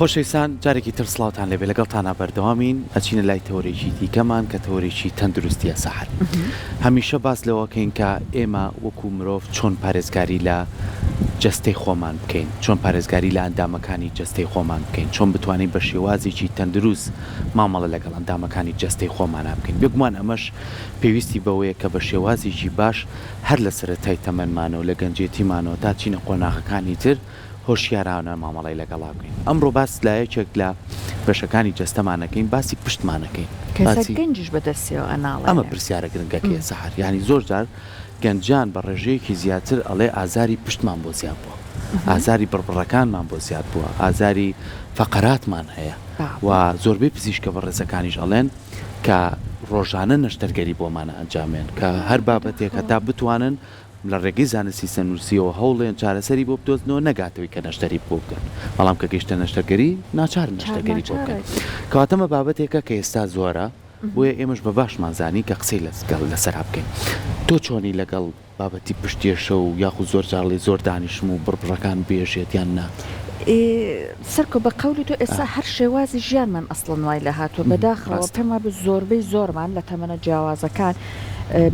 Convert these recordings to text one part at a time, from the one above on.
خۆشەویستان جارێکی تر سڵاوتان لێبێ لەگەڵتانە بەردەوامین ئەچینە لای تەورێکی دیکەمان کە تەورێکی تەندروستیە سەحر. هەمیشە باس لەوەکەین کە ئێمە وەکو مرۆڤ چۆن پارێزگاری لە جەستەی خۆمان بکەین، چۆن پارێزگاری لە ئەندامەکانی جەستەی خۆمان بکەین، چۆن بتوانین بە شێوازێکی تەندروست مامەڵە لەگەڵ ئەندامەکانی جەستەی خۆمانە بکەین. بێگومان ئەمەش پێویستی بەوەیە کە بە شێوازێکی باش هەر لە سەرەتای تەمەنمانەوە لە گەنجێتیمانەوە تا چینە قۆناغەکانی تر هۆشیارانە مامەڵی لەگەڵا بکەین. ئەمڕۆ باس لایەکێک لە بەشەکانی جەستەمانەکەین، باسی پشتمانەکەین. گەنجش بەدەستیەوە ئەناڵ ئەمە پرسیارە گرنگەکەیە سەحر، ینی زۆر جار گەنجان بە ڕێژەیەکی زیاتر ئەڵێ ئازاری پشتمان بۆ زیاد بووە، ئازاری بڕبڕەکانمان بۆ زیاد بووە، ئازاری فەقەراتمان هەیە و زۆربەی پزیشکە بەڕێزەکانیش ئەڵێن کە ڕۆژانە نەشتەرگەری بۆمانە ئەنجامێن کە هەر بابەتێک هەتا بتوانن لە ڕێگەی زانستی سەنووسیەوە هەوڵێن چارەسەری بۆ بدۆزنەوە نەگاتەوەی کە نەشتەری بۆ بکەن، بەڵام کە گەیشتە نەشتەرگەری ناچار نەشتەرگەری بۆ بکەن. کەواتەمە بابەتێکە کە ئێستا زۆرە بۆیە ئێمەش بە باشمانزانی کە قسەی لەسەرا بکەین. تۆ چۆنی لەگەڵ بابەتی پشتێشە و یاخود زۆر جاڵی زۆر دانیشم و بڕبڕەکان بێژێت یان نا؟ سەرکۆ بە قەولی تۆ ئێستا هەر شێوازی ژیانمان ئەسڵن وای لە هاتووە بەداخەوە پێما بە زۆربەی زۆرمان لە تەمەنە جیاوازەکان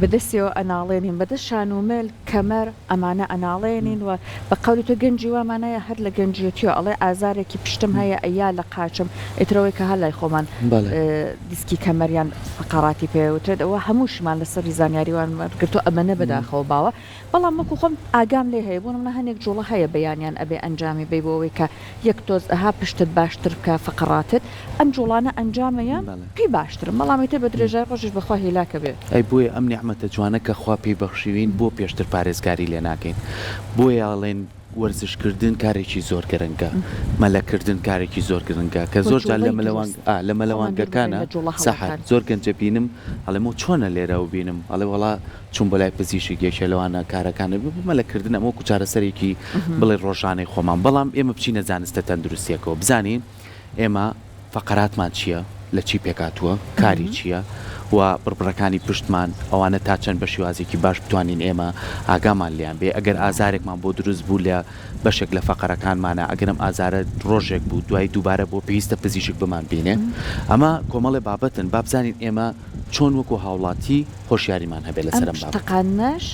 بەدەستیەوە ئەناڵێنین، بەدەست شانومێل کەمەر ئەمانە ئەناڵێنین و بە قەولی تۆ گەنجی وامانەیە هەر لە گەنجێتیەوە ئەڵێ ئازارێکی پشتم هەیە ئەیا لە قاچم ئێترەوەی کە هەر لای خۆمان دیسکی کەمەریان فقەراتی پێوترێت ئەوە هەمووشمان لەسەر زانیاریوان گرتو ئەمەنە بەداخەوە باوە، بەڵام وەکو خۆم ئاگام لێ هەیە بوون منە هەنێک جوڵە هەیە بەیانیان ئەبێ ئەنجامی بێ بۆەوەی کە یەک تۆز ئەها پشتت باشتر کە فقەراتت ئەم جوڵانە ئەنجامەیە پێی باشترم، بەڵامی تر بە درێژای ڕۆژش بەخوا هیلاکە بێت. ئەی بۆیە ئەم نیعمەتە جوانە کە خوا پێی بەخشیوین بۆ پێشتر پارێزگاری لێ ناکەین، بۆیە ئەڵێن وەرزشکردن کارێکی زۆر گرنگە، مەلەکردن کارێکی زۆر گرنگە کە زۆر جار لە مەلەوانگەکانە سەحر زۆر گەنجە بینم ئەڵێمە چۆنە لێرە و بینم ئەڵێ وەڵا چوون بە لای پزیشک یەکێ لەوانە کارەکانە مەلەکردن ئەمە وەکو چارەسەرێکی بڵێ ڕۆژانەی خۆمان، بەڵام ئێمە بچینە زانستە تەندروستیەکەوە بزانین ئێمە فەقەراتمان چییە، لە چی پێکاتووە، کاری چییە و بڕبڕەکانی پشتمان ئەوانە تا چەند بە شێوازێکی باش بتوانین ئێمە ئاگامان لیان بێ. ئەگەر ئازارێکمان بۆ دروست بوو لە بەشێک لە فەقەرەکانمانە ئەگەرم ئازارە ڕۆژێک بوو دوای دووبارە بۆ پێویستە پزیشک بمان بینێ، ئەمە کۆمەڵێ بابەتن با بزانین ئێمە چۆن وەکو هاوڵاتی هۆشیاریمان هەبێت لەسەرم بابەتەکانش.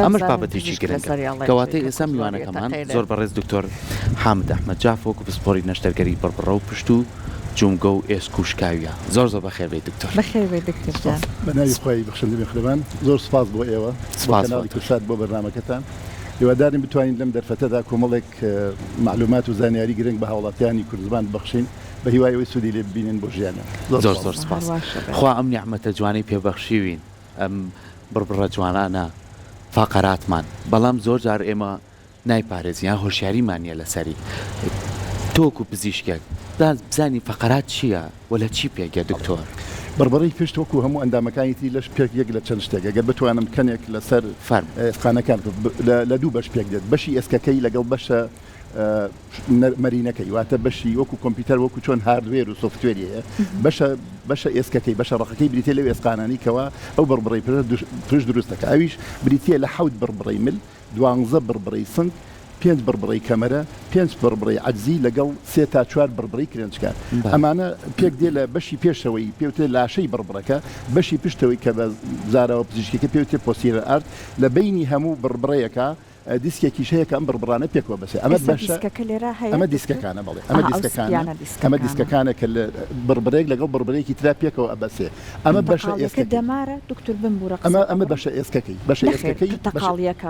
ئەمەش بابەتێکی گرنگە کەواتەی ئێستا میوانەکەمان زۆر بەڕێز دکتۆر حامد ئەحمەد جاف وەکو پسپۆری نەشتەرگەری بڕبڕە و پشت و جونگە و ئێسکوشکاویە زۆر بەخێر بێت دکتۆر. بەخێر بێت دکتۆر. بەناوی خۆی بەخشندە بێخرەبان زۆر سپاس بۆ ئێوە سپاس کورسات بۆ بەرنامەکەتان. هیوادارین بتوانین لەم دەرفەتەدا کۆمەڵێک معلومات و زانیاری گرنگ بە هاوڵاتیانی کوردستان ببەخشین بە هیوایەوەی سوودی لێ ببینن بۆ ژیانە. زۆر سپاس. خوا ئەم نیعمەتە جوانەی پێبەخشیوین ئەم بڕبڕە جوانانە فاقەراتمان، بەڵام زۆر جار ئێمە نایپارێزیان هۆشیاریمانە لەسەری. تۆکو پزیشکێک بزانی فەقەرات چییە و لە چی پێگە دکتۆر؟ بڕبڕی پشت وەکو هەموو ئەندامەکانیتی لەش پێک یەک لە چەند شتێک ئەگەر بتوانم کەنێک لەسەر فقانەکان لە دوو بەش پێک دێت، بەشی ئێسکەکەی لەگەڵ بەشە مەرینەکەی واتە بەشی وەکو کۆمپیوتەر وەکو چۆن هاردوێر و سۆفتوێریە بەشە ئێسکەکەی بەشە ڕقەکەی بریتێ لەو ئێسقانانی کەەوە ئەو بڕبڕی پشت دروستەکە ئەویش بریتە لە 7 بڕبڕی مل 12 بڕبڕی سنگ 5 بڕبڕی کەمەرە 5 بڕبڕی عەجزی لەگەڵ 3 تا 4 بڕبڕی کرێنچکە ئەمانە پێک دێ لە بەشی پێشەوەی پێوتێ لاشەی بڕبڕەکە بەشی پشتەوەی کە بە زارەوە پزیشکەکە پێوتێ پۆسیرە ئارد لە بینی هەموو بڕبڕەیەکە دیسکێکی شەیەکە ئەم بڕبڕانە پێکەوە بەسێ ئەمە ئەمە دیسکەکانە بڵێ ئەمە دیسکەکانە کە لە بڕبرێک لەگەڵ بڕبرێکی ترا پێکەوە ئەبەسێ ئەمە بەشە ئێسکە دەمارە دکتۆر بمبورە ئەمە بەشە ئێسکەکەی بەشە ئێسکەکەی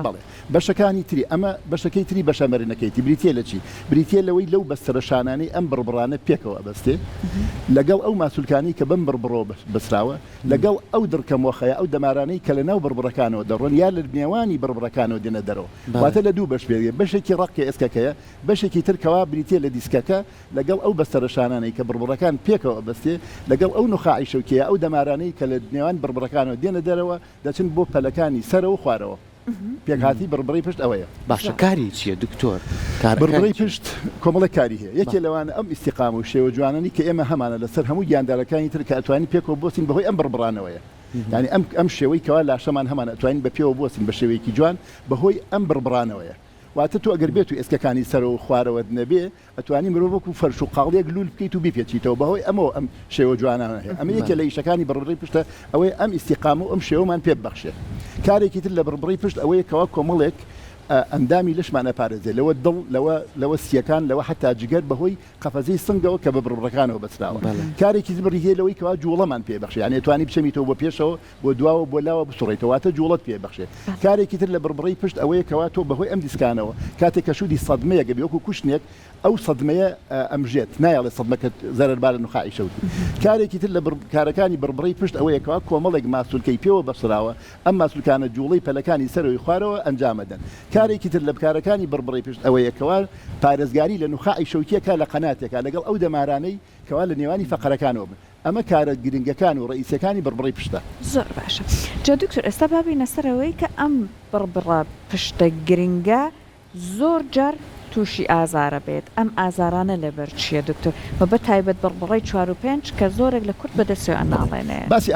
بەڵێ بەشەکانی تری ئەمە بەشەکەی تری بەشە مەرینەکەیتی بریتە لە چی بریتە لەوەی لەو بەسترە شانانەی ئەم بڕبڕانە پێکەوە ئەبەستێ لەگەڵ ئەو ماسوولکانی کە بم بڕبڕۆ بەسراوە لەگەڵ ئەو دڕکەمۆخەیە ئەو دەمارانەی کە لە ناو بڕبڕەکانەوە دەڕۆن یا لە نێوانی بڕبڕەکانەوە دێنە دەرەوە واتە لە دوو بەش پێویە بەشێکی ڕقی ئێسکەکەیە بەشێکی ترکەوا بریتە لە دیسکەکە لەگەڵ ئەو بەسترە شانانەی کە بڕبڕەکان پێکەوە ئەبەستێ لەگەڵ ئەو نخاعی شەوکیە ئەو دەمارانەی کە لە نێوان بڕبڕەکانەوە دێنە دەرەوە دەچن بۆ پەلەکانی سەرەوە خوارەوە پێکهاتی بڕبڕی پشت ئەوەیە. باشە کاری چییە دکتۆر؟ بڕبڕی پشت کۆمەڵە کاری هەیە یەکێ لەوانە ئەم ئیستیقام و شێوە جوانانی کە ئێمە هەمانە لەسەر هەموو گیاندارەکانی تر کە ئەتوانین پێکەوە بۆسین بەهۆی ئەم بڕبڕانەوەیە یعنی ئەم شێوەی کەوا لاشەمان هەمانە ئەتوانین بە پێوە بۆسین بە شێوەیەکی جوان بەهۆی ئەم بڕبڕانەوەیە واتە تۆ ئەگەر بێت و ئێسکەکانی سەر و خوارەوە نەبێ ئەتوانی مرۆڤ و فەرش و قاڵێک لول بکەیت و بپێچیتەوە بەهۆی ئەمەوە ئەم شێوە جوانانە هەیە ئەمە یەکێ لە ئیشەکانی بڕبڕی پشتە ئەوەی ئەم ئیستیقام و ئەم شێوەمان پێ ببەخشێت کارێکی تر لە بڕبڕی پشت ئەوەیە کەوا کۆمەڵێک ئەندامی لەشمانە پارێزێ لەوە دڵ لەوە سیەکان لەوە حتا جگەر بەهۆی قەفەزەی سنگەوە کە بە بڕبڕەکانەوە بەسراوە کارێکی بڕی هەیە لەوەی کەوا جوڵەمان پێبەخشێ یعنی توانی بچەمیتەوە بۆ پێشەوە بۆ دواوە بۆ لاوە بسوڕێتەوەواتە جوڵەت پێبەخشێ کارێکی تر لە بڕبڕی پشت ئەوەیە کەوا تۆ بەهۆی ئەم دیسکانەوە کاتێک کە شودی سەدمەیە گەبێ وەکو کوشتێک ئەو سەدمەیە ئەمژێت نایڵێ سەدمەکە زەرەربارە نوخاعی شەوت کارێکی تر لە کارەکانی بڕبڕی پشت ئەوەیە کەوا کۆمەڵێک ماسوولکەی پێوە بەسراوە ئەم ماسوولکانە جوڵەی پەلەکانی سەرەوەی خوارەوە ئەنجامەدەن کارێکی تر لە کارەکانی بڕبڕی پشت ئەوەیە کەوا پارێزگاری لە نوخاعی شەوتیەکە لە قەناتێکە لەگەڵ ئەو دەمارانەی کەوا لە نێوانی فەقەرەکانەوە بن ئەمە کارە گرنگەکان و ڕئیسەکانی بڕبڕی پشتە زۆر باشە جا دکتۆر ئێستا بابینە سەرەوەی کە ئەم بڕبڕە پشتە گرنگە زۆر جار تووشی ئازارە بێت ئەم ئازارانە لەبەر چییە دکتۆر بە تایبەت بڕبڕی 4 و 5 کە زۆرێک لە کورد بەدەستێ ئەناڵێنێ باسی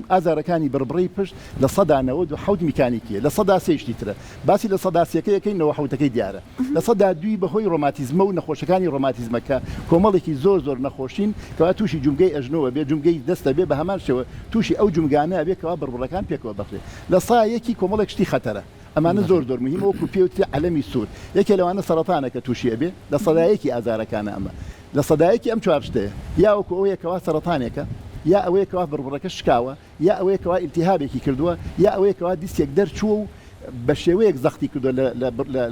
ئازارەکانی بڕبڕی پشت لە سەدانەوە دو حەوت میکانیکیە لە سەدا سێشتی ترە باسی لە سەداسیەکەیەکەینەوە حوتەکەی دیارە لە سەدا دوی بەهۆی ڕۆماتیزمە و نەخۆشەکانی ڕۆماتیزمەکە کۆمەڵێکی زۆر نەخۆشین کەوا تووشی جومگەی ئەژنەوە بێ جومگەی دەستە بێ بە هەمان شێوە تووشی ئەو جومگانە بێ کەوا بڕبڕەکان پێکەوە بەخرێ لە سایەکی کۆمەڵێک شتی خەتەرە ئەمانە زۆر مهمە وەکو پێوتری عەلەمی سوور یەکێ لەوانە سەرەتانە کە تووشیە بێ لە سەدایەکی ئازارەکانە ئەمە لە سەدایەکی ئەم چوار شتەیە یا وەکو ئەوەیەکەوا سەرەتانێکە یا ئەوەیەکەوا بڕبڕەکە شکاوە یا ئەوەیەکەوا ئیلتیهابێکی کردووە یا ئەوەیەکەوا دیسێک دەرچووە و بە شێوەیەک زەختی کردو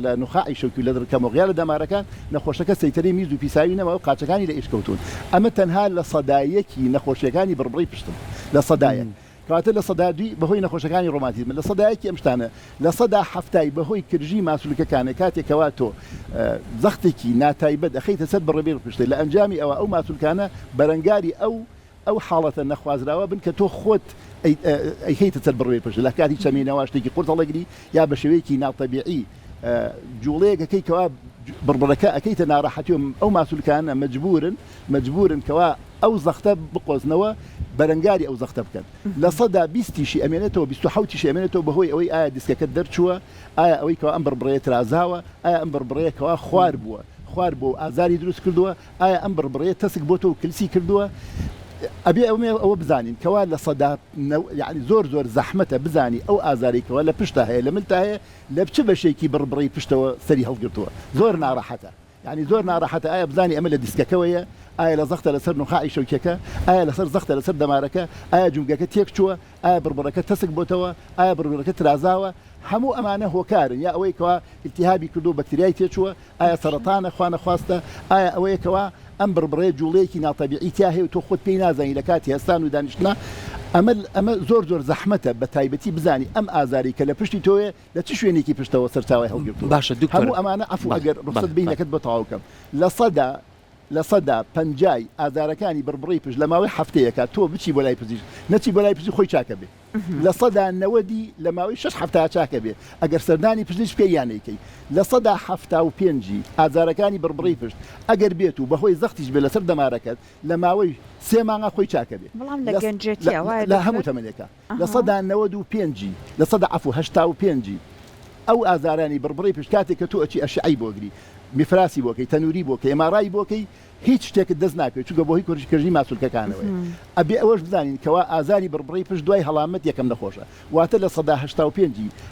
لە نوخاعی شەوکی لە دڕکەمەوە لە دەمارەکان نەخۆشەکە سەیتەری میز و پیساوی نەما و قاچەکانی لە ئیشکەوتون ئەمە تەنها لە سەدایەکی نەخۆشیەکانی بڕبڕی پشتم لە سەدایە کەواتە لە سەدادوی بەهۆی نەخۆشەکانی ڕۆماتیزم لە سەدایەکی ئەم شتانە لە سەدا هەفتای بەهۆی کرژی ماسوولکەکانە کاتێکەوە تۆ زەختێکی ناتایبەت دەخەیتە سەر بڕبێ پشتێ لە ئەنجامی ئەو ماسوولکانە بەرەنگاری ئەو حاڵەتە نەخوازراوە بن کە تۆ خۆت ئەیخەیتە سەر بڕبێ پشت لە کاتی چەمینەوە شتێکی قورتەڵەگری یا بە شێوەیەکی ناوتەبیعی جوڵەیەکەکەی کەوا بڕبڕەکە ئەەکەیتە ناڕەحەتی ئەو ماسوولکانە مەجبورن کەوا ئەو زەختە بقۆزنەوە بەرەنگاری ئەو زەختە بکەن لە سەدا 20 ئەمێنێتەوە 27 ئەمێنێتەوە بەهۆی ئەوەی ئایا دیسکەکە دەرچووە ئایا ئەوەی کەوا ئەم بڕبڕەیە ترازاوە ئایا ئەم بڕبڕەیەکەوە خوار بووە ئازاری دروست کردووە ئایا ئەم بڕبڕەیە تەسک بۆتەوە و کلسی کردووە ئەبێ ئەوە بزانین کەوا لە سەدا یعنی زۆر زەحمەتە بزانی ئەو ئازارێکەوە لە پشتە هەیە لە ملتا هەیە لە بچ بەشێکی بڕبڕی پشتەوە سەری هەڵگرتووە زۆر ناڕەحەتە یعنی زۆر ناڕەحەتە ئایا بزانی ئەمە لە دیسکەکەوەیە ئایا لە زەختە لەسەر نوخاعی شەوکەکە ئایا لەسەر زەختە لەسەر دەمارەکە ئایا جومگەکە تێک چووە ئایا بڕبڕەکە تەسک بۆتەوە ئایا بڕبڕەکە ترازاوە هەموو ئەمانە هۆکارن یا ئەوەیەکەوە ئیلتیهابی کردو بەکتریای تێچووە ئایا سەرەتانە خوا نەخواستە ئایا ئەوەیەکەوە ئەم بڕبڕەیە جوڵەیەکی ناوتەبیعی تیا هەیە و تۆ خۆت پێی نازانی لە کاتی هەستان و دانیشتنا ئەمە زۆر زەحمەتە بە تایبەتی بزانی ئەم ئازاری کە لە پشتی تۆیە لە چ شوێنێکی پشتەوە سەرچاوی هەڵگرتووە باشە دکتۆر هەموو ئەمانە عەفو ئەگەر ڕخسەت بینەکەت بە تەواوکەم لە سەدا پەنجای ئازارەکانی بڕبڕی پشت لە ماوەی هەفتەیەکە تۆ بچی بۆ لای پزیشک نەچی بۆ لای پزیشک خۆی چاکە بێ لە سەدا 90 لە ماوەی 6 هەفتە چاکە بێ ئەگەر سەردانی پزیشک پێی یانەیەکەی لە سەدا 75 ئازارەکانی بڕبڕی پشت ئەگەر بێت و بەهۆی زەختیش بێ لەسەر دەمارەکەت لە ماوەی 3 مانگە خۆی چاکە بێ لە هەموو تەمەنێکە لە سەدا 95 لە سەدا عەفو 85 ئەو ئازارانی بڕبڕی پشت کاتێک کە تۆ ئەچی ئەشعەی بۆگری میفراسی بۆکەی تەنوری بۆکەی ئێمارای بۆکەی هیچ شتێکت دەست ناکەوێت چونکە بۆ هی کۆرشکردنی ماسوولکەکانەوەی ئەبێ ئەوەش بزانین کەوا ئازاری بڕبڕی پشت دوای هەڵامەت یەکەم نەخۆشە واتە لە سەدا 85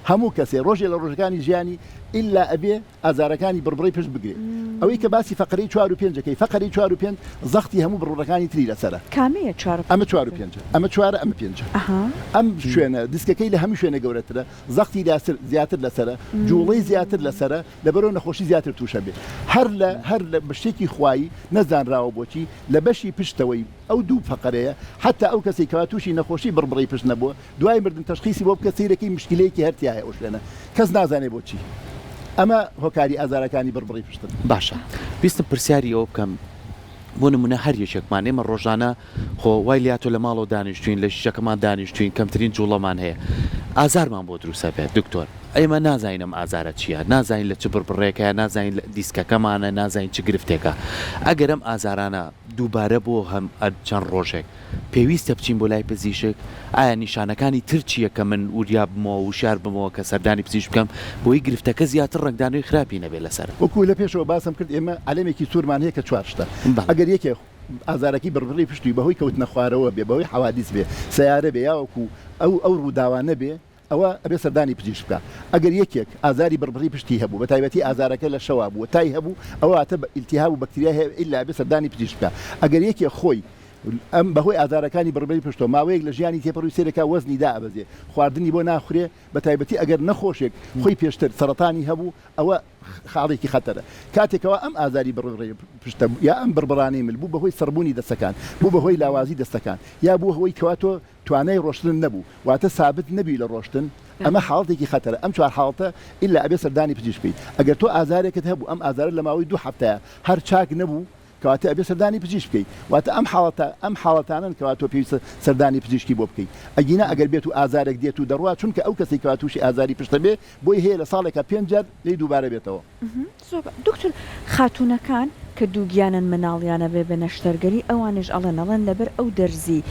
هەموو کەسێ ڕۆژێ لە ڕۆژەکانی ژیانی ئللا ئەبێ ئازارەکانی بڕبڕی پشت بگرێت ئەوەی کە باسی فەقەرەی 4 و 5ەکەی فەقەرەی 4 و 5 زەختی هەموو بڕبڕەکانی تری لەسەرە کامەیە 4 ئەمە 4 و 5 ئەمە 4 ئەمە 5 ئەم شوێنە دیسکەکەی لە هەموو شوێنە گەورەترە زەختی زیاتر لەسەرە جوڵەی زیاتر لەسەرە لەبەرەوە نەخۆشی زیاتر تووشە بێت هەر لە بەشتێکی خوایی نەزانراوە بۆچی لە بەشی پشتەوەی ئەو دوو فەقەرەیە حتا ئەو کەسی کەوا تووشی نەخۆشی بڕبڕی پشت نەبووە دوای مردن تەشخیصی بۆ بکە سەیرەکەی مشکلەیەکی هەرتیایە ئەو شوێنە کەس نازانێ بۆچی ئەمە هۆکاری ئازارەکانی بڕبڕی پشتن باشە ویستم پرسیاری ئەوە بکەم بۆ نمونە هەر یەکێکمان ئێمە ڕۆژانە خۆ وای لاتۆ لە ماڵەوە دانیشتوین لە شیشەکەمان دانیشتوین کەمترین جوڵەمان هەیە ئازارمان بۆ دروستە بێت دکتۆر ئێمە نازانینم ئازارە چییە، نازانین لە چ بڕڕێکە، نازانین دیسکەکەمانە، نازانین چ گرفتێکە. ئەگەر ئەم ئازارانە دووبارە بۆ هەم چەند ڕۆژێک پێویستە بچین بۆ لای پزیشک، ئایا نیشانەکانی تر چییە کە من وریا بمەوە و شار بمەوە کە سەردانی پزیش بکەم بۆی گرفتەکە زیاتر ڕنگدانەوەی خراپی نەبێت لەسەر. وەکو لە پێشەوە باسم کرد ئێمە علەمێکی سوورمان هەیە کە چوارشتە ئەگەر یەکێ ئازارەکی بڕبڕی پشتی بەهۆی کەوتنە خوارەوە بێ، بەهۆی حەوادیس بێ، سیارە بێ، یاوەکو ئەو ڕووداوانە بێ، ئەوە ئەبێ سەردانی پزیشک بکە. ئەگەر یەکێک ئازاری بڕبڕی پشتی هەبوو بە تایبەتی ئازارەکە لە شەوا بوو تای هەبوو ئەواتە ئیلتیهاب و بەکتریا هەیە ئیلا ئەبێ سەردانی پزیشک بکە. ئەگەر یەکێک خۆی ئەم بەهۆی ئازارەکانی بڕبڕی پشتۆ ماوەیەک لە ژیانی تێپەڕووی سێرەکە وەزنی دابەزێ، خواردنی بۆ ناخورێ، بە تایبەتی ئەگەر نەخۆشێک خۆی پێشتر سەرەتانی هەبوو ئەوە خاڵێکی خەتەرە. کاتێکەوە ئەم ئازاری بڕبڕی پشتە یا ئەم بڕبڕانەی مل بوو بەهۆی سەربوونی دەستەکان، بوو بەهۆی لاوازی دەستەکان، یا بوو هەوەی کەواتۆ توانای ڕۆشتن نەبوو، واتە سابت نەبی لە ڕۆشتن، ئەمە حاڵاتێکی خەتەرە. ئەم چوار حاڵتە ئیلا ئەبێ سەردانی پزیشک بکەیت. ئەگەر تۆ ئازارێکت هەبوو ئەم ئازارە لە ماوەی 2 هەفتەیە هەر چاک نەبوو کەواتە ئەبێ سەردانی پزیشک بکەیت. واتە ئەم حاڵەتانن کەواتۆ پێویستە سەردانی پزیشکی بۆ بکەیت. ئەگینا ئەگەر بێت و ئازارێک دێت و دەڕوا، چونکە ئەو کەسی کەوا تووشی ئازاری پشتە بێ بۆی هەیە لە ساڵێکە 5 جار لێی دووبارە بێتەوە. دکتۆر خاتونەکان کە دووگیانن مناڵیانە بێ بە نەشتەرگەری ئەوانش ئەڵێن لەبەر ئەو دەرزی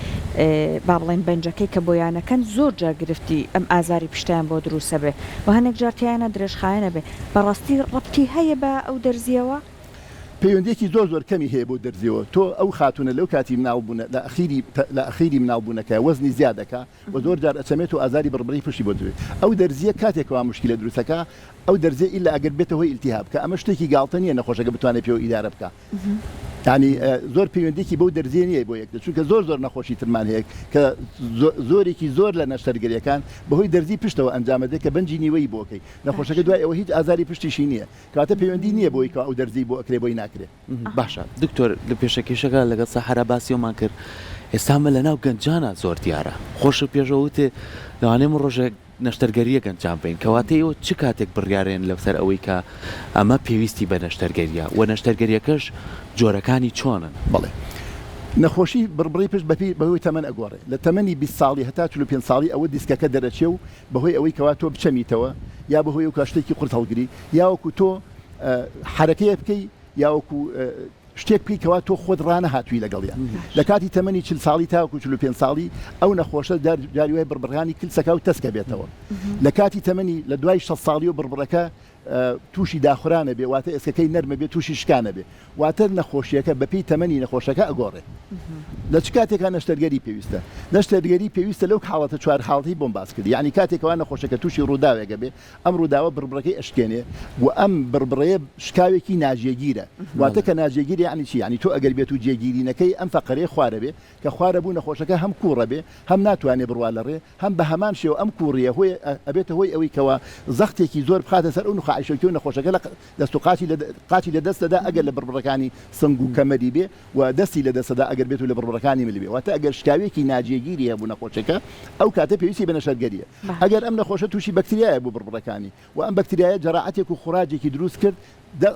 با بڵێن بەنجەکەی کە بۆیانەکەن زۆر جار گرفتی ئەم ئازاری پشتیان بۆ دروستە بێ و هەندێک جارتیانە درێژخایەنە بێ، بەڕاستی ڕەبتی هەیە بە ئەو دەرزیەوە؟ پەیوەندێکی زۆر کەمی هەیە بۆ دەرزیەوە. تۆ ئەو خاتونە لەو کاتی مناڵبوون لە ئەخیری مناڵبوونەکە وەزنی زیادەکە و زۆر جار ئەچەمێت و ئازاری بڕبڕی پشتی بۆ دوێت. ئەو دەرزیە کاتێکەوە مشکلە دروستەکە، ئەو دەرزیە ئیلا ئەگەر بێتە هۆی ئیلتیهاب کە ئەمە شتێکی گاڵتە نیە نەخۆشەکە بتوانێت پێوە ئیدارە بکە. ینی زۆر پەیوەندێکی بەو دەرزیە نییە بۆ یەکدە، چونکە زۆر نەخۆشی ترمان هەیە کە زۆرێکی زۆر لە نەشتەرگەریەکان بەهۆی دەرزی پشتەوە ئەنجامەدێت کە بەنجی نیوەی بۆکەی نەخۆشەکە دوای ئەوە هیچ ئازاری پشتیشی نییە، کاتە پەیوەندی نییە بۆی کە ئەو دەرزی بۆ ئەکرێ بۆی ناکرێت. باشە دکتۆر، لە پێشەکەشەکە لەگەڵ سەحرا باسیۆمان کرد، ئێستامە لە ناو گەنجانە زۆر دیارە خۆشە پێشەوتێ لەوانێم ڕۆژێک نەشتەرگەریە گەنجان بین، کەواتە ئێوە چ کاتێک بڕیارێن لەسەر ئەوەی کە ئەمە پێویستی بە نەشتەرگەریە و نەشتەرگەریەکەش جۆرەکانی چۆنن؟ بەڵێ نەخۆشی بڕبڕی پشت بەهۆی تەمەن ئەگۆڕێ، لە تەمەنی 20 ساڵی هەتا 45 ساڵی ئەوە دیسکەکە دەرەچێ و بەهۆی ئەوەی کەوا تۆ بچەمیتەوە، یا بەهۆی ئەو کاشتێکی قورت هەڵگری، یاوەکو تۆ حرەکەیە بکەی، یاوەکو شتێک بکەی کەوا تۆ خۆت ڕانە هاتووی لەگەڵیان. لە کاتی تەمەنی 40 ساڵی تاوەکو 45 ساڵی ئەو نەخۆشە جاری وای بڕبڕەکانی کلسەکە و تەسکە بێتەوە. لە کاتی تەمەنی لە دوای 60 ساڵی و بڕبڕەکە تووشی داخورانە بێ، واتە ئێسکەکەی نەرمە بێ، تووشی شکانە بێ، واتە نەخۆشیەکە بەپێی تەمەنی نەخۆشەکە ئەگۆڕێ. لە چ کاتێکا نەشتەرگەری پێویستە؟ نەشتەرگەری پێویستە لەو حاڵەتە چوار حاڵەتی بۆم باس کردی، یعنی کاتێکەوە نەخۆشەکە تووشی ڕووداوێکە بێ، ئەم ڕووداوە بڕبڕەکەی ئەشکێنێ و ئەم بڕبڕەیە شکاوێکی ناجێگیرە. واتە کە ناجێگیری یعنی چی؟ یعنی تۆ ئەگەر بێت و جێگیرینەکەی ئەم فەقەرەیە خوارە بێ کە خوارە بوو نەخۆشەکە هەم کوڕە بێ، هەم ناتوانێ بڕوا لە ڕێ، هەم بە هەمان شێوە ئەم کوڕیە هۆی ئەبێتە هۆی ئەوەی کەوە زەختێکی زۆر بخاتە سەر ئەو نخاعیشەکە و نەخۆشەکە دەست و قاچی لە دەستەدا ئەگەر لە بڕبڕەکانی سنگ و کەمەری بێ و دەستی لە دەستەدا ئەگەر بێت و لە بڕبڕەکانی ملی بێ، واتە ئەگەر شکاوێکی ناجێگیری هەبوو نەخۆشەکە ئەو کاتە پێویستی بە نەشتەرگەریە. ئەگەر ئەم نەخۆشە تووشی بەکتریایە بوو بڕبڕەکانی و ئەم بەکتریایە جەراعەتێک و خوراجێکی دروست کرد،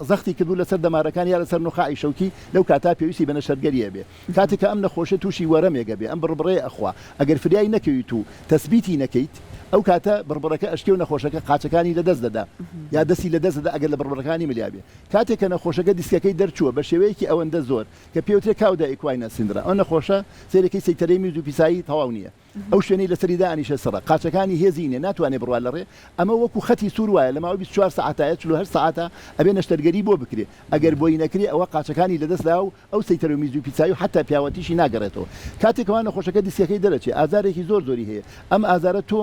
زەختی کردو لەسەر دەمارەکان یا لەسەر نخاعی شەوکی، لەو کاتا پێویستی بە نەشتەرگەریە بێ. کاتێککە ئەم نەخۆشە تووشی وەرەمێگە بێ، ئەم بڕبڕەیە ئەخوا ئەگەر فریای نەکەویت و تەسبیتی نەکەیت، ئەو کاتە بڕبڕەکە ئەشکێ و نەخۆشەکە قاچەکانی لەدەست دەدا یا دەستی لەدەست دەدا ئەگەر لە بڕبڕەکانی ملیابێ. کاتێککە نەخۆشەکە دیسکەکەی دەرچووە بە شێوەیەکی ئەوەندە زۆر کە پێوترێ کاودا ئیکواینە سندرا، ئەو نەخۆشە سێرەکەی سەیتەرەی میز و پیسایی تەواو نییە، ئەو شوێنەی لەسەریدا ئەنیشە سەرە، قاچەکانی هێزینێ ناتوانێت بڕوا لە ڕێ. ئەمە وەکو خەتی سوور وایە لە ماوەی 24 ساعتایە 48 ساعتە ئەبێ نەشتەرگەری بۆ بکرێ، ئەگەر بۆی نەکرێ ئەوە قاچەکانی لەدەستدا و ئەو سەیتەرە و میز و پیسایی و حتا پیاوەتیشی ناگەڕێتەوە. کاتێکەوە نەخۆشەکە دیسکەکەی دەرەچێ، ئازارێکی زۆری هەیە، ئەم ئازارە تۆ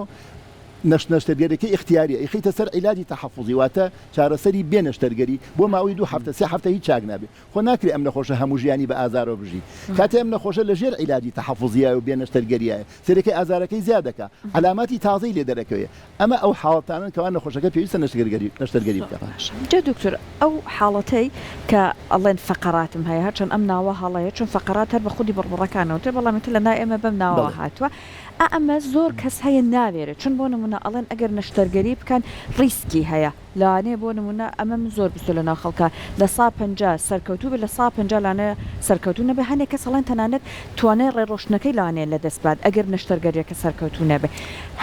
نەشتەرگەریەکەی اختیاریە ئەیخیتە سەر عیلاجی تەحەفوزی، واتە چارەسەری بێ نەشتەرگەری بۆ ماوەی 2 هەفتە 3 هەفتە هیچ چاک نابێ. خۆ ناکرێ ئەم نەخۆشە هەموو ژیانی بە ئازارەوە بژی. کاتێ ئەم نەخۆشە لە ژێر عیلاجی تەحەفوزیە و بێ نەشتەرگەریایە، سەرەکەی ئازارەکەی زیاد دەکا، علاماتی تازەی لێ دەرەکەوێ. ئەمە ئەو حاڵەتانن کەوا نەخۆشەکە پێویستە نەشتەرگەری بکە. جا دکتۆر، ئەو حاڵەتەی کە ئەڵێن فەقەراتم هەیە، هەرچەند ئەم ناوە هەڵەیە چون فەقەرات هەر بە خودی بڕبڕەکانەوە تێ، بەڵام لە نای ئێمە بەم ناوە هاتووە، ئەمە زۆر کەس هەیە ناوێرێت چون بۆ نمونە ئەڵێن ئەگەر نەشتەرگەری بکەن ڕیسکی هەیە لاانێ بۆ نمونە ئەمە من زۆر بستۆ لە ناو خەڵکە لە 150 سەرکەوتوو بە لە 150 لاانە سەرکەوتو نەبێ هەنێک کەس ئەڵێن تەنانەت توانێت ڕێڕۆشنەکەی لاانێ لە دەستبات ئەگەر نەشتەرگەریەکە سەرکەوتو نەبێ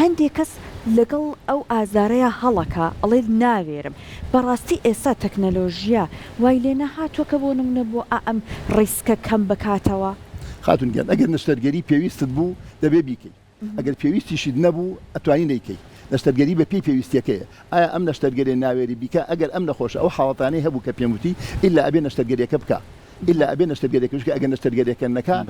هەندێک کەس لەگەڵ ئەو ئازارەیە هەڵەکە ئەڵێ ناوێرم بەڕاستی ئێستا تەکنەلۆژیە وای لێ نەهاتووە کە بۆ نمونە بۆ ئەم ڕیسکە کەم بکاتەوە خاتون گیان ئەگەر نەشتەرگەری پێویستت بوو دەبێ بیکەی ئەگەر پێویستیشت نەبوو ئەتوانی نەیکەی نەشتەرگەری بە پێی پێویستیەکەیە ئایا ئەم نەشتەرگەری ناوێری بیکە ئەگەر ئەم نەخۆشە ئەو حاڵەتانەی هەبوو کە پێم وتی ئیلا ئەبێ نەشتەرگەریەکە بکە إلا أبي نشتري كذا أجن نشتري كذا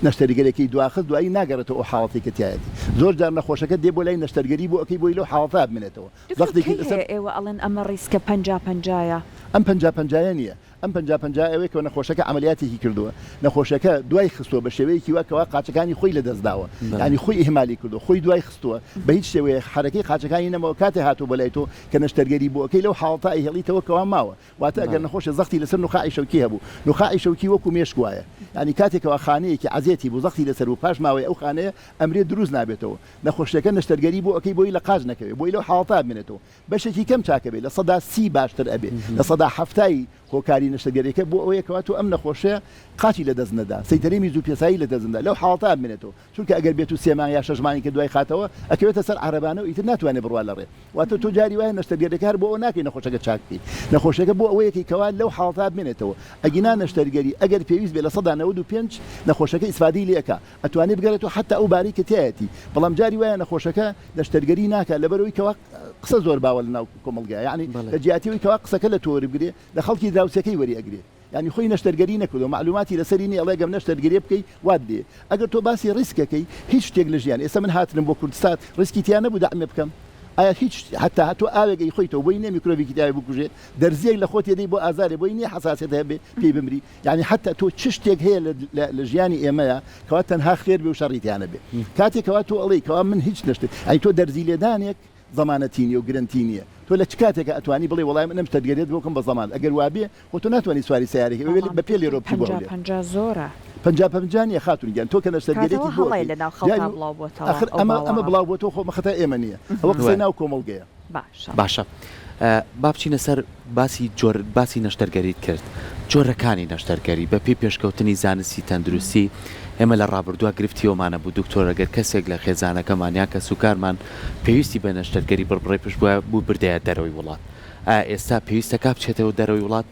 نشتري كذا دواخذ دواي ناقرته أو حاطي كتيادي زور جارنا خوشة كده بولاي نشتري بو أكيد بويلو حاطاب من تو ضغطي كده إيوه ألين أمر ريسك بنجايا أم بنجايا أم بنجايا ويك ونخوشك عملياته كردوه نخوشك دواي خستوه بشوي كي واقع كاني خوي لدز دعوة يعني خوي إهمالي كردوه خوي دواي خستوه بهيج شوي حركي كاني نما كاته هاتو بلايتو كنشتري بو أكيد لو حاطي هلي تو كمان ماوه واتأجر نخوش ضغطي لسر نخاعي شوكي هبو نخاعي شوكي وكو ميشكوايا يعني كاتك وخانية كعزيتي بو ضغطي لسر وباش ماوي أو خانية أمري دروز نابته نخوشك نشتري بو أكيد بوي لقاجنا كبي بوي لو حاطاب منته بشكي كم تاكبي لصدا سي باشتر أبي لصدا حفتاي هۆکاری نەشتەرگەریەکە بۆ ئەوەیە کەواتو ئەم نەخۆشیە قاچی لە دەست نەدا سەیتەری میزوو پێسایی لە دەستندا لەو حاڵەتە بمێنێتەوە چونکە ئەگەر بێت و سێمان یا شەژمانی کە دوای خاتەوە ئەکەوێتە سەر عەرەبانە و ئیتر ناتوانێت بڕوا لە ڕێ واتە تۆ جاری وایە نەشتەرگەریەکە هەر بۆ ئەوە ناکەی نەخۆشەکە چاکبی نەخۆشیەکە بۆ ئەوەیەکی کەوا لەو حاڵەتە بمێنێتەوە ئەگینا نەشتەرگەری ئەگەر پێویست بێ لە 95 نەخۆشەکە ئیسفادی لێکە ئەتوانێت بگەرێتەوە حتا ئەو باری کە تایەتی بەڵام جاری وایە نەخۆشەکە نەشتەرگەری ناکە لەبەرەوەی کەوا قسە زۆر باوە لەناو کۆمەڵگا یعنی لە جیاتیەوەی کەوا قسەکە لە تۆ وەربگرێ لە خەڵکی دراوسەکەی وەریئەگرێ يعني خوي نشترجري نكذا معلوماتي لسريني الله جم نشترجري بكي وادي أجر تو باسي ريسككي هيش تجلج يعني إسا من هات نبو كردستان ريسكي تيانا بو دعم بكم هيش حتى هاتو آبي خويته وبيني ميكروبي كتابي بوكوجي درزي لخوتي دي بو أزاري بيني حساسيتها بي بمري يعني حتى تو تشتيق هي لجياني إيمايا كواتن ها خير بي وشريت يعني بي كاتي كواتو الله كوام من هيش نشتري يعني تو درزي لدانك ضمانتيني وجرنتيني تولى شكاتك أتواني بلي والله من أمس تجريد بوكم بالضمان أجر وابي وتناتواني سواري سياري ببيلي روب تبغى بنجا زورة بنجان يا خاتون يعني تو كنا اشتريتي والله لنا خلطة بلاوبوتها آخر أما بلاوبوتو خو مخطئ إيمانية وقصيناه كوملجيا باشا بابچینە سەر باسی نەشتەرگەریت کرد جۆرەکانی نەشتەرگەری بە پێی پێشکەوتنی زانستی تەندروستی ئێمە لە ڕابردووە گرفتیەوەمانە بوو دکتۆر ئەگەر کەسێک لە خێزانەکەمان یا کە سوکارمان پێویستی بە نەشتەرگەری بڕبڕی پشت بوو بردەیە دەرەوەی وڵات ئێستا پێویستەکە بچێتەوە دەرەوەی وڵات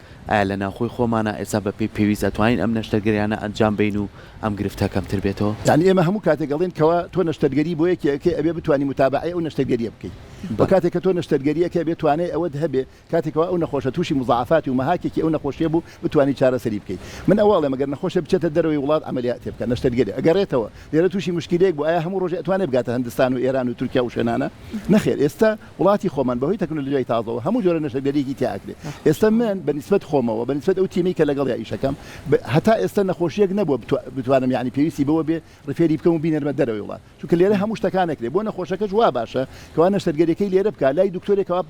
لە ناوخۆی خۆمانە ئێستا بە پێی پێویست ئەتوانین ئەم نەشتەرگەریانە ئەنجام بین و ئەم گرفتە کەمتر بێتەوە يعني ئێمە هەموو کاتێک گەڵێن کەوا تۆ نەشتەرگەری بۆ یەکێ ئەبێ بتوانی متابعی ئەو نەشتەرگەریە بکەیت بە کاتێک کە تۆ نەشتەرگەریەکە بێتوانێت ئەوەت هەبێ کاتێکەوە ئەو نەخۆشە تووشی مضاعفاتی و مەهاکێکی ئەو نەخۆشیە بوو بتوانی چارەسەری بکەیت من ئەوڵێ مەگەر نەخۆشە بچێتە دەرەوەی وڵات عملیاتی بکە نەشتەرگەری ئەگەڕێتەوە لێرە تووشی مشکلەیەک بوو ئایا هەموو ڕۆژێ ئەتوانێت بگاتە هەندستان و ئێران و تورکیا و شوێنانە نەخێر ئێستا وڵاتی خۆمان بەهۆی تەکنۆلۆژیای تازەوە هەموو جۆرە نەشتەرگەریەکی تیاکرێت ئێستا من بەنسبەت خۆمەوە بەنسبەت ئەو تیمەی کە لەگەڵ ئیشەکەم هەتا ئێستا نەخۆشیەک نەبووە بتوانم یعنی پێویستی بەوە بێ ڕفێری بکەم و بینەرمە دەرەوەی وڵات چونکە لێرە هەموو شتەکانەکرێت بۆ نەخۆشەکەش وا باشە کەوا نەشتەرگەریەکەی لێرە بکە لای دکتۆرێکەوە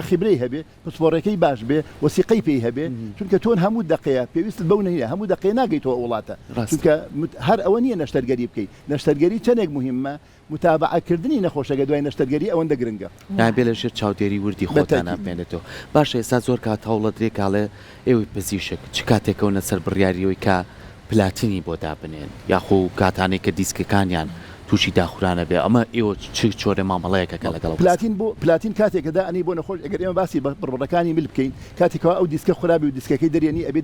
خبرەی هەبێ پسپۆڕەکەی باش بێ وەسیقەی پێی هەبێ چونکە تۆن هەموو دقەیە پێویست بەو نەیە هەموو دقەیە ناگەیتەوە وڵاتە چونکە هەر ئەوە نییە نەشتەرگەری بکەیت نەشتەرگەری چەندێک مهمە متابعەکردنی نەخۆشەکە دوای نەشتەرگەری ئەوەندە گرنگە نابێ لە ژێر چاودێری وردی خۆتان نابێنێتەوە باشە ئێستا زۆر کات هەوڵە درێکاڵێ ئێوەی پزیشک چ کاتێکەوە سەر بڕیاریەوەی کە پلاتینی بۆ دابنێن یاخۆ کاتانێک کە دیسکەکانیان تووشی داخورانە بێ ئەمە ئێوە چ چۆرە مامەڵەیەکە لەگەڵ پلاتین کاتێکەدا ئەنی بۆ نەخۆش ئەگەر ئێمە باسی بڕڕەکانی مل بکەین کاتێکەوە ئەو دیسکە خرابی و دیسکەکەی دەرێنی ئەبێ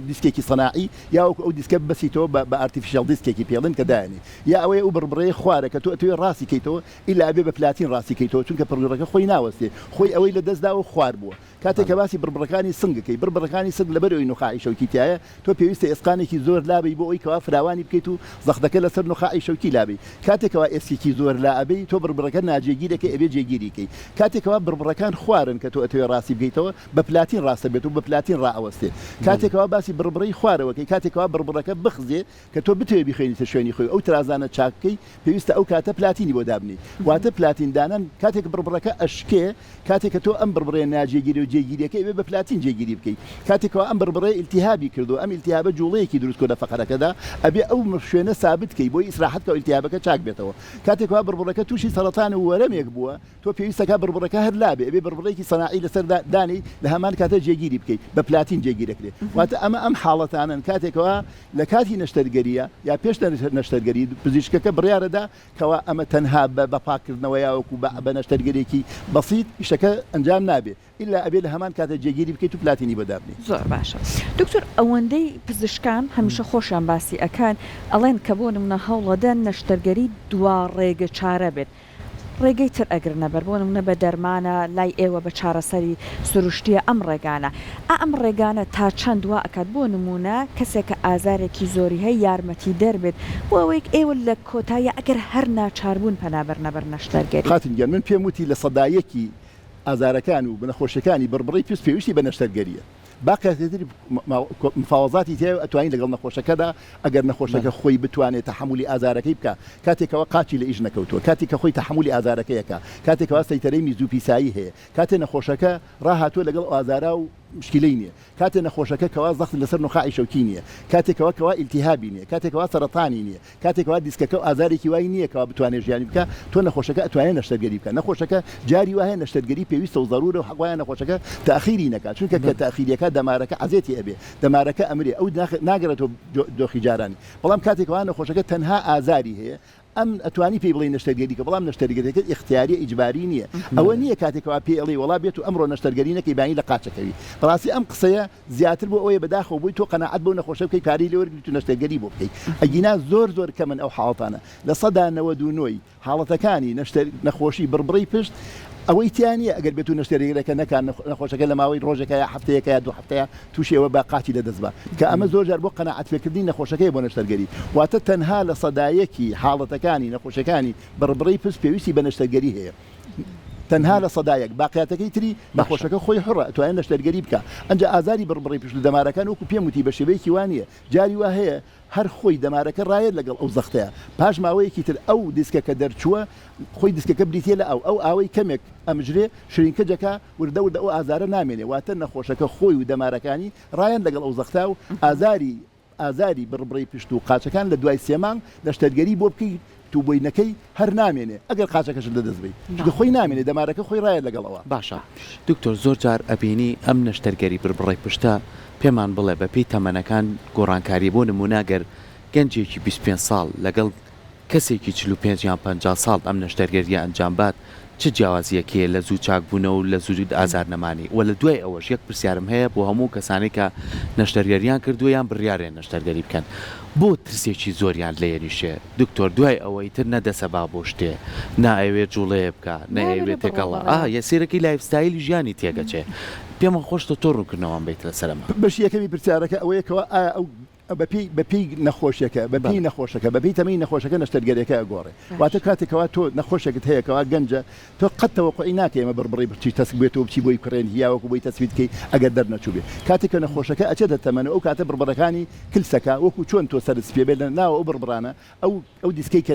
دیسکێکی سەناعی یا ئەو دیسکە بەسیتەوە بە ئارتیفیشیال دیسکێکی پێڵن کە دایێنی یا ئەوەیە ئەو بڕبڕەیە خوارە کە تۆ ئەتوێ ڕاستی کەیتەوە ئیلا ئەبێ بە پلاتین ڕاستی کەیتەوە چونکە پڕڕەکە خۆی ناوەستێ خۆی ئەوەی لە دەستداوە خوار بووە کاتێککە باسی بڕبڕەکانی سنگەکەی بڕبڕەکانی سنگ لەبەرەوەی نوخاعی شەوکیتایە تۆ پێویستە ئێسقانێکی زۆر لابی بۆ ئەوی کەوا فراوانی بکەیت و زەخدەکە لەسەر نوخاعی شەوکی لابی کاتێکەوە ئێسکی زۆر لا ئەبی تۆ بڕبڕەکە ناجێگیرەکە ئەبێ جێگیریکەی کاتێکەوە بڕبڕەکان خوارن کە تۆ ئەتوێ ڕاستی بگەیتەوە بە پلاتین ڕاستە بێت و بە پلاتین ڕائەوەستێ کاتێکەوە باسی بڕبڕی خوارەوەکەی کاتێکەوە بڕبڕەکە بخزێ کە تۆ بتوێ بخوێنیتە شوێنی خۆی ئەو ترازانە چاکەی پێویستە ئەو کاتە پلاتینی بۆ دابنی واتە پلاتین دانان کاتێک بڕبڕەکە ئەشکێ کاتێک کە تۆ ئەم بڕبڕێ ناجێگیری و جێگیریەکەی بە پلاتین جێگیری بکەیت کاتێکەوە ئەم بربڕێ التیهابی کردو ئەم التیهابە جوڵەیەکی دروست کۆ لە فەقەرەکەدا ئەبێ ئەو شوێنە ثابت کەی بۆی ئیسراحەت کە التیهابەکە چاک بێتەوە کاتێکەوە بربڕەکە تووشی سەرەتان و وەرەمێک بووە تۆ پێویستەکە بربڕەکە هەر لابێ ئەبێ بربڕێکی سەناعی لەسەر دانی لە هەمان کاتە جێگیری بکەیت بە پلاتین جێگیرەکرێت واتە ئەم حاڵەتانن کاتێکەوە لە کاتی نەشتەرگەریە یا پێش نەشتەرگەری پزیشکەکە بڕیارەدا کەوا ئەمە تەنها بە پاکردنەوە یاوەکو بە نەشتەرگەرێکی بەسیط ئیشەکە ئەنجام نابێت ئللا ئەبێ لە هەمان کاتە جێگیری بکەیت و پلاتینی بەدابنی زۆر باشە دکتۆر ئەوەندەی پزیشکان هەمیشە خۆشیان باسی ئەکان ئەڵێن کە بۆ نمونە هەوڵەدەن نەشتەرگەری دوا ڕێگە چارە بێت ڕێگەی تر ئەگەر نەبەر بۆ نمونە بە دەرمانە لای ئێوە بە چارەسەری سروشتیە ئەم ڕێگانە ئەم ڕێگانە تا چەند وا ئەکات بۆ نمونە کەسێکە ئازارێکی زۆری هەیە یارمەتی دەربێت بۆ ئەوەیەک ئێوە لە کۆتایە ئەگەر هەر ناچاربوون پەنابەر نەبەر نەشتەرگەری خاتنگیان من پێم وتی لە سەدایەکی ئازارەکان و بنەخۆشیەکانی بربڕی پێست پێویستی بە نەشتەرگەریە باقیتر مفاوضاتی تێ ئەتوانین لەگەڵ نەخۆشەکەدا ئەگەر نەخۆشەکە خۆی بتوانێت تحملی ئازارەکەی بکە کاتێکەوە قاچی لە ئیش نەکەوتووە کاتێککە خۆی تحملی ئازارەکەیەکە کاتێکەوە سەیتەرەی میزوپیسایی هەیە کاتێ نەخۆشەکە ڕاهاتوە لەگەڵ ئازارا و مشکلەی نییە کاتێ نەخۆشەکە کەوا زەخت لەسەر نخاعی شەوکی نییە کاتێکەوە کەوا ئیلتیهابی نییە کاتێکەوە سەرەتانی نییە کاتێکەوە دیسکەکە و ئازارێکی وای نییە کەوا بتوانێت ژیانی بکە تۆ نەخۆشەکە ئەتوانێت نەشتەرگەری بکە نەخۆشەکە جاری وایە نەشتەرگەری پێویستە و ضرورە و حەقوایە نەخۆشەکە تاخیری نەکات چونکە کە تاخیریەکە دەمارەکە عزیەتی ئەبێ دەمارەکە ئەمرێ ئەو ناگرێتەوە دۆخی جارانی بەڵام کاتێکەوە نەخۆشەکە تەنها ئازاری هەیە ئەم ئەتوانی پێی بڵێ نەشتەرگەریکە بەڵام نەشتەرگەریەکە اختیاری ئیجباری نییە ئەوە نییە کاتێکەوە پێ ئەڵێ وڵا بێت و ئەمڕۆ نەشتەرگەری نەکەی بانی لە قاچەکەوی بەڕاستی ئەم قسەیە زیاتر بۆ ئەوەیە بەداخەوە بووی تۆ قەناعەت بۆ نەخۆشە بکەی کاری لێوەرگریت و نەشتەرگەری بۆ بکەیت ئەگینا زۆر کەمن ئەو حاڵەتانە لە سەدا 99 حاڵەتەکانی نەخۆشی بربڕی پشت ئەوەی تیانە ئەگەر بێت و نەشتەرگەرەکە نەکان نەخۆشەکە لە ماوەی ڕۆژێکە یا هەفتەیەکە یا دو هەفتەیە تووشەوە با قاچی لەدەستبا کە ئەمە زۆر جار بۆ قەناعەت پێکردنی نەخۆشەکەی بۆ نەشتەرگەری واتە تەنها لە سەدایەکی حاڵەتەکانی نەخۆشەکانی بربڕی پشت پێویستی بە نەشتەرگەری هەیە تەنها لە سەدایەک باقیاتەکەی تری نەخۆشەکە خۆی حڕە توانێت نەشتەرگەری بکە ئەنجا ئازاری بربڕی پشت و دەمارەکان وەکو پێم وتی بە شێوەیەکی وانە جاری وا هەیە هەر خۆی دەمارەکە ڕایەت لەگەڵ ئەو زەختەیە پاش ماوەیەکی تر ئەو دیسکەکە دەرچووە خۆی دیسکەکە بریتە لە ئەو ئاوەی کەمێک ئەمژرێ شرینکەجەکە وردە ئەو ئازارە نامێنێ واتە نەخۆشەکە خۆی و دەمارەکانی ڕایەن لەگەڵ ئەو زەختا و ئازاری بربڕی پشت و قاچەکان لە دوای سێمان نەشتەرگەری بۆ بکەیت تو بۆینەکەی هەر نامێنێ ئەگەر قاچەکەش لەدەستبی چونکە خۆی نامێنێ دەمارەکە خۆی ڕایە لەگەڵەوە باشە دکتۆر زۆر جار ئەبینی ئەم نەشتەرگەری بربڕی پشتە پێمان بڵێ بەپێی تەمەنەکان گۆڕانکاری بۆ نموناگەر گەنجێکی 25 ساڵ لەگەڵ کەسێکی 45 یان 50 ساڵ ئەم نەشتەرگەریە ئەنجام بات چه جیاوازیەکەیە لە زوو چاکبوونەوە و لە زوو ئازار نەمانی و لە دوای ئەوەش یەک پرسیارم هەیە بۆ هەموو کەسانی کە نەشتەرگەریان کردووە یان بڕیارێن نەشتەرگەری بکەن بۆ ترسێکی زۆریان لێریشێ دکتۆر دوای ئەوەی تر نەدەسەبا بۆ شتێ نائەوێت جوڵەیە بکە نەیەوێت تێکەڵە یەسیرەکەی لایفستایلی ژیانی تێگەچێ پێمە خۆشتە تۆ ڕوونکردنەوەم بیت لەسەرمە بەش یەکەمی پرسیارەکە ئەوەیەکەوە ئەو بەپی نەخۆشیەکە بەپی نەخۆشەکە بەپی تەمەی نەخۆشەکە نەشتەرگەریەکە ئەگۆڕێ واتە کاتێکەوە تۆ نەخۆشێکت هەیەکەوە گەنجە تۆ قەت تەوەقعی ناکەی ئەمە بربڕی بچی تەسک بێتەوە بچی بۆی کڕێن هیاوەکو بۆی تەسوید بکەی ئەگەر دەرنەچوو بێ کاتێککە نەخۆشەکە ئەچێتە تەمەنە ئەو کاتە بربڕەکانی کلسەکە وەکو چۆن تۆ سەرت پێ بێت لە ناوە ئەو بربڕانە ئەو دیسکەی کە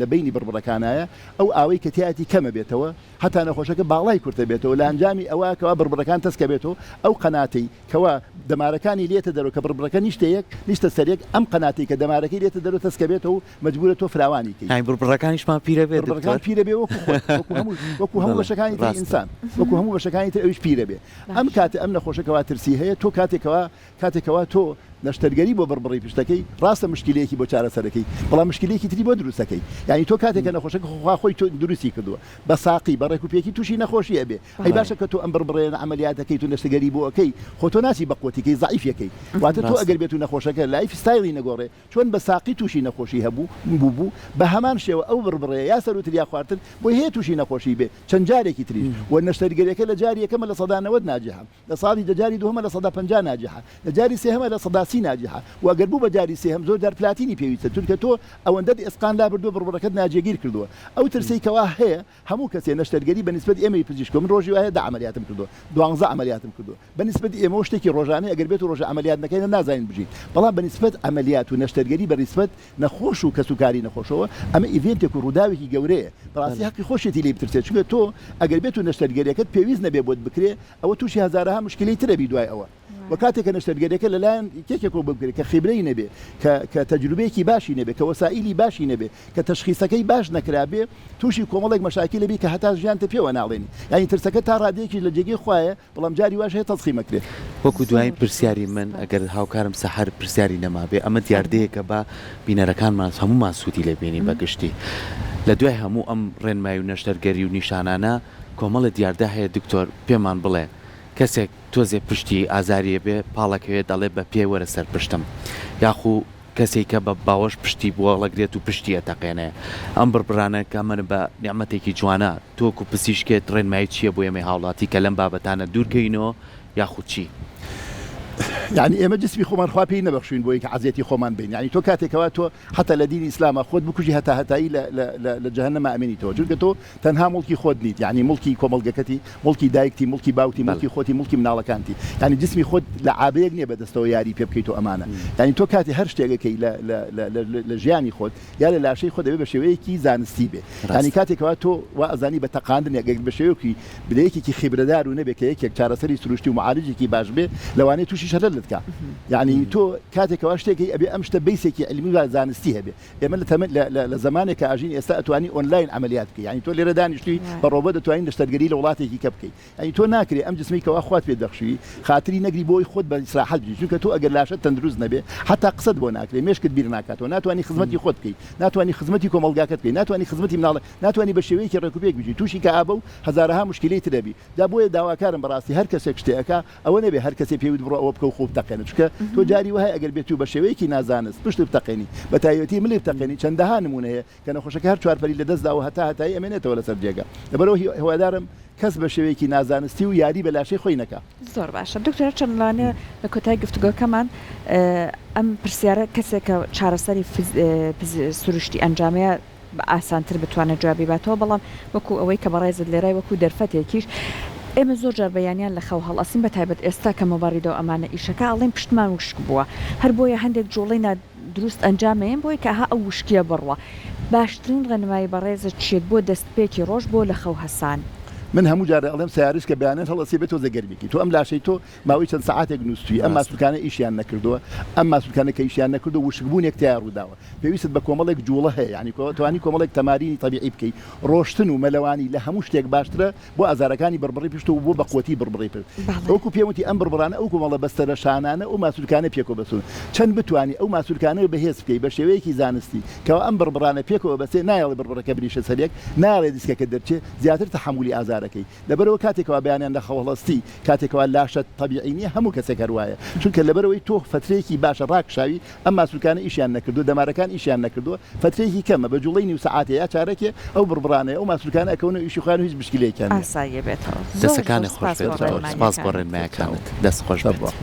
لە بینی بربڕەکانایە ئەو ئاوەی کە تیاتی کەمە بێتەوە هەتا نەخۆشەکە باڵای کورتە بێتەوە لە ئەنجامی ئەوەکەوە بربڕەکان تەسکە بێتەوە ئەو قەناتەی کەوا دەمارەکانی لێتە دەرەوە کە بربڕەکە نیشتە سەرێک ئەم قەناتی کە دەمارەکەی لێتە دەرەوە تەسکە بێتەوە مەجبورە تۆ فراوانی کەی بربڕەکانیشمان پیرە بێت پیرە بێ وەکو هەموو بەشەکانی تر ئینسان وەکو هەموو بەشەکانی تر ئەوش پیرە بێ ئەم کاتە ئەم نەخۆشەکەوا ترسی هەیە تۆ کاتێکەوە تۆ نەشتەرگەری بۆ بربڕی پشتەکەی ڕاستە مشکلەیەکی بۆ چارەسەرەکەی بەڵام مشکلەیەکی تری بۆ دروستەکەی یعنی تۆ کاتێکە نەخۆشەکە خۆی تۆ دروستی کردووە بە ساقی بە ڕێکوپێکی تووشی نەخۆشی ئەبێ ئەی باشە کە تۆ ئەم بربڕێن عملیاتەکەی تو نەشتەرگەری بۆ ئەەکەی خۆ تۆ ناسی بەقوتیکەی ضعیفەکەی واتە تۆ ئەگەر بێت و نەخۆشەکە لایف ستایلی نەگۆڕێ چۆن بە ساقی تووشی نەخۆشی هەبوو بە هەمان شێوە ئەو بربڕێ یا سەروتر یا خواردن بۆ هەیە تووشی نەخۆشی بێ چەند جارێکی تری و نەشتەرگەریەکە لە جاری یەکەمە لە سەدا 90 ناجحە لە ساڵی دەجاری دووەمە لە سەدا 50 ناجحە لە جاری سێهەمە لە سەدا بەڕاستی ناجیحە و ئەگەر بوو بە جاری سێهم زۆر جار پلاتینی پێویستە چونکە تۆ ئەوەندە ئێسقان لا بردووە بڕبڕەکەت ناجێگیر کردووە ئەو ترسەی کەوا هەیە هەموو کەسێ نەشتەرگەری بەنسبەت ئێمەی پزیشکۆ من ڕۆژی وایە دا عملیاتم کردووە 12 عملیاتم کردووە بەنسبەت ئێمە شتێکی ڕۆژانەی ئەگەر بێت و ڕۆژە عملیات نەکەین نازانین بژین بەڵام بەنسبەت عملیات و نەشتەرگەری بەنسبەت نەخۆش و کەسوکاری نەخۆشەوە ئەمە ئیڤێنتێک و ڕووداوێکی گەورەیە بەڕاستی حەقی خۆشێتی لێ بترسێت چونکە تۆ ئەگەر بێت و نەشتەرگەریەکەت پێویست نەبێ بۆت بکرێ ئەوە تووشی هەزارەها مشکلەی ترە بی دوای ئەوە وكاتێکە نەشتەرگەریەکە لەلایەن کێکێکۆ بکرێت کە خیبرەی نەبێ کە تەجروبەیەکی باشی نەبێ کە وەسائلی باشی نەبێ کە تەشخیصەکەی باش نەکرابێ تووشی کۆمەڵێک مەشاکل لەبی کە هەتا ژیانتە پێوە ناڵێنی یعنی ترسەکە تا ڕادەیەکی لە جێگەی خوایە بەڵام جاری واش هەیە تەسخیمەکرێت وەکو دوای پرسیاری من ئەگەر هاوکارم سەحەر پرسیاری نەمابێ ئەمە دیاردەیەکە بە بینەرەکانمان هەمومان سوودی لێبێنی بەگشتی لە دوای هەموو ئەم ڕێنمایی و نەشتەرگەری و نیشانانە کۆمەڵە دیاردە هەیە دکتۆر پێمان بڵێ کەسێک تۆزێ پشتی ئازاریە بێ پاڵەکەوێت دەڵێ بە پێ وەرە سەر پشتم یاخو کەسێکە بە باوەش پشتی بووەڵەگرێت و پشتیە تەقێنێ ئەم بڕبرانە کامەن بە نیعمەتێکی جوانە تۆکو پزیشکێت ڕێنمایی چییە بۆ ئێمەی هاوڵاتی کە لەم بابەتانە دوورکەینەوە یاخود چی؟ يعني ئێمە جسمی خۆمان خوا پێی نەبەخشوین بۆ یکە عەزیەتی خۆمان بین یعنی تۆ کاتێکەوە تۆ حتا لە دینی ئیسلامە خۆت بکوژی هەتا هەتایی لە جەهەنەمە ئەمێنیتەوە چونکە تۆ تەنها مڵکی خۆت نیت یعنی مڵکی کۆمەڵگەکەتی مڵکی دایکتی مڵکی باوکی مڵکی خۆتی مڵکی مناڵەکانتی یعنی جسمی خۆت لە عابەیەک نییە بەدەستەوە یاری پێ بکەیت و ئەمانە یعنی تۆ کاتی هەر شتێکەکەی لە ژیانی خۆت یا لە لاشەی خۆت دەبێت بە شێوەیەکی زانستی بێ یعنی کاتێکەوە تۆ وا ئەزانی بە تەقاندن یەکێک بە شێوەیەکی بدەیەکێکی خیبرەدار و نەبێت کە یەکێک چارەسەری سروشتی و معالجێکی باش بێ لەوانەیە تووشی شەرەر لەتکا يعني تو كاتێکەوە شتێکی ئەبێ ئەم شتە بیسێکی علمی و زانستی هەبێ ئێمە لە زمانێک کە ئاژین ئێستا ئەتوانی ئۆنلاین عملیات بکەی یعنی تۆ لێرە دانیشتوی بە ڕۆبۆت دەتوانین نەشتەرگەری لە وڵاتێکی کە بکەی یعنی تۆ ناکرێ ئەم جسمی کەوا خوات پێ دەخشوی خاتری نەگری بۆی خۆت بە ئیسراحەت بژی چونکە تۆ ئەگەر لاشە تەندروست نەبێ حتا قسەت بۆ ناکرێ مێشکت بیر ناکاتەوە ناتوانانی خزمەتی خۆت بکەی ناتوانانی خزمەتی کۆمەڵگاکەت بکەی ناتوانانی خزمەتی مناڵە ناتوانانی بە شێوەیەکی ڕێکوپێک بژی تووشی کە ئابە و هەزارەها مشکلەی ترەبی دا بۆیە داواکارم بەڕاستی هەر کەسێک شتێکە ئەوە نەبێ هەر کەسێ پێوت بڕۆ ئەوە بکە و خۆ بتەقێنێت چونکە تۆ جاری وهەیە ئەگەر بێت و بە شێوەیەکی نازانست پشت بتەقێنی بە تایبەتی ملی بتەقێنی چەندەها نمونەیە کە نەخۆشەکە هەر چوارپەری لە دەستداوە هەتایی ئەمێنێتەوە لەسەر جێگە لەبەرەوە هیوادارم کەس بە شێوەیەکی نازانستی و یاری بە لاشەی خۆی نەکا زۆر باشە دکتۆر چەندلانێ لە کۆتای گفتوگۆکەمان ئەم پرسیارە کەسێکە چارەسەری سروشتی ئەنجامەیە بە ئاسانتر بتوانێت جوابی باتەوە بەڵام وەکو ئەوەی کە بەڕێزت لێرای وەکو دەرفەتێکیش ئێمە زۆر جار بەیانیان لە خەو هەڵئەسین بە تایبەت ئێستا کە مەباریدەوە ئەمانە ئیشەکە ئەڵێن پشتمان وشک بووە هەر بۆیە هەندێک جوڵەی نادروست ئەنجامەیەن بۆی کە ها ئەو وشکیە بڕوە باشترین ڕێنمایی بەڕێزت چێت بۆ دەستپێکی ڕۆژ بۆ لە خەو هەسان من هەموو جارە ئەڵێم سیارش کە بەیانەت هەڵەسی بێت تۆ زەگەرمێکی تۆ ئەم لاشەی تۆ ماوەی چەند سەعاتێک نووسوی ئەم ماسوولکانە ئیشیان نەکردووە ئەم ماسوولکانە کە ئیشیان نەکردو وشکبوونێک تیا ڕووداوە پێویست بە کۆمەڵێک جوڵە هەیە یعنی توانی کۆمەڵێک تەمارینی طبیعی بکەیت ڕۆشتن و مەلەوانی لە هەموو شتێک باشترە بۆ ئازارەکانی بڕبڕی پشت و بۆ بەقوتی بڕبڕی پێ ئەوکو پێوتی ئەم بڕبڕانە ئەو کۆمەڵە بەستەرە شانانە ئەو ماسوولکانە پێکۆ بەسون چەند بتوانی ئەو ماسوولکانە بەهێز بکەی بە شێوەیەکی زانستی کەەوە ئەم بڕبڕانە پێکەوە بەسێ نایڵێ بڕبڕەکە بریشە سەرێک ناڵێ دیسکەکە دەرچێت زیاتر تەحمولی ئازارەکەی لەبەرەوە کاتێکەوە بەیانیان لە خەوڵەستی کاتێکەوە لاشە طبیعی نیە هەموو کەسێک هەروایە چونکە لەبەرەوەی تۆ فترەیەکی باشە ڕاکشاوی ئەم ماسوولکانە ئیشیان نەکردو دەمارەکان ئیشیان نەکردووە فترەیەکی کەمە بە جوڵەی نیو سەعاتێ یا چارەکێ ئەو بڕبڕانەیە ئەو ماسوولکانە ئەکەونە ئیشی خوان و هیچ مشکلەیەکیان ئاساییە بێتەوە دەستەکانی خۆش بێت سپاس بۆ ڕێنماییەکانت دەست خۆش بێت